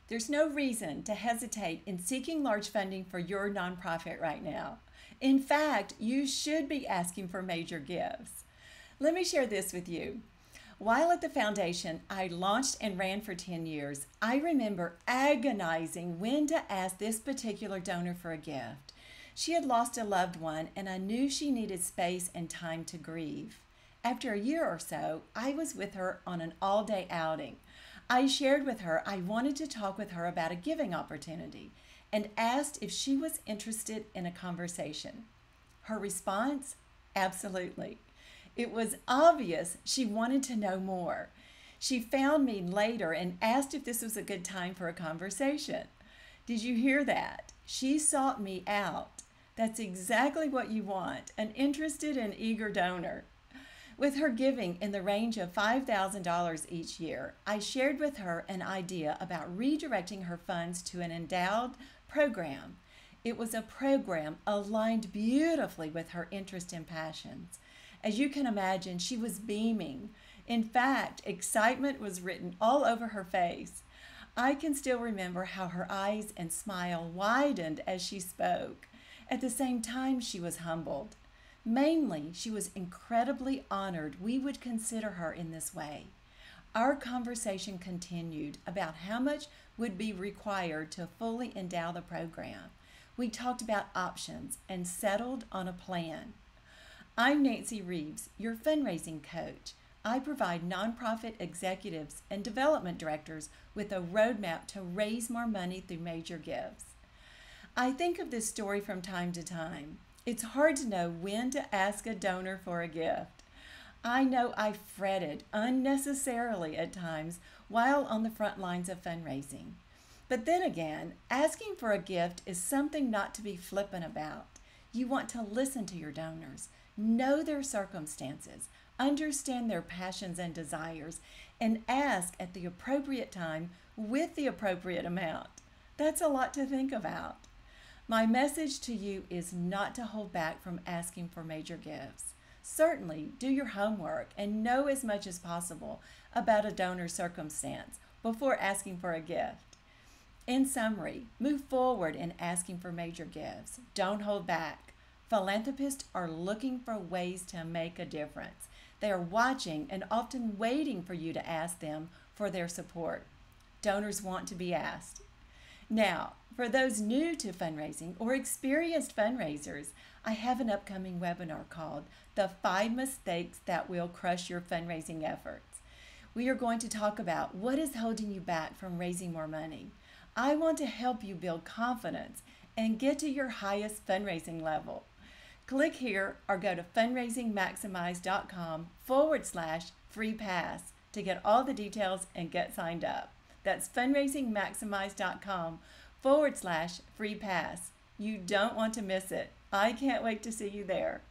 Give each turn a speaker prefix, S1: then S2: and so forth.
S1: There's no reason to hesitate in seeking large funding for your nonprofit right now. In fact, you should be asking for major gifts. Let me share this with you. While at the foundation I launched and ran for 10 years, I remember agonizing when to ask this particular donor for a gift. She had lost a loved one, and I knew she needed space and time to grieve. After a year or so, I was with her on an all-day outing. I shared with her I wanted to talk with her about a giving opportunity and asked if she was interested in a conversation. Her response? Absolutely. It was obvious she wanted to know more. She found me later and asked if this was a good time for a conversation. Did you hear that? She sought me out. That's exactly what you want, an interested and eager donor. With her giving in the range of $5,000 each year, I shared with her an idea about redirecting her funds to an endowed program. It was a program aligned beautifully with her interests and passions. As you can imagine, she was beaming. In fact, excitement was written all over her face. I can still remember how her eyes and smile widened as she spoke. At the same time, she was humbled. Mainly, she was incredibly honored we would consider her in this way. Our conversation continued about how much would be required to fully endow the program. We talked about options and settled on a plan. I'm Nancy Reeves, your fundraising coach. I provide nonprofit executives and development directors with a roadmap to raise more money through major gifts. I think of this story from time to time. It's hard to know when to ask a donor for a gift. I know I fretted unnecessarily at times while on the front lines of fundraising. But then again, asking for a gift is something not to be flippant about. You want to listen to your donors, know their circumstances, understand their passions and desires, and ask at the appropriate time with the appropriate amount. That's a lot to think about. My message to you is not to hold back from asking for major gifts. Certainly, do your homework and know as much as possible about a donor's circumstance before asking for a gift. In summary, move forward in asking for major gifts. Don't hold back. Philanthropists are looking for ways to make a difference. They are watching and often waiting for you to ask them for their support. Donors want to be asked. Now, for those new to fundraising or experienced fundraisers, I have an upcoming webinar called The 5 Mistakes That Will Crush Your Fundraising Efforts. We are going to talk about what is holding you back from raising more money. I want to help you build confidence and get to your highest fundraising level. Click here or go to fundraisingmaximize.com/free pass to get all the details and get signed up. That's fundraisingmaximize.com/free pass. You don't want to miss it. I can't wait to see you there.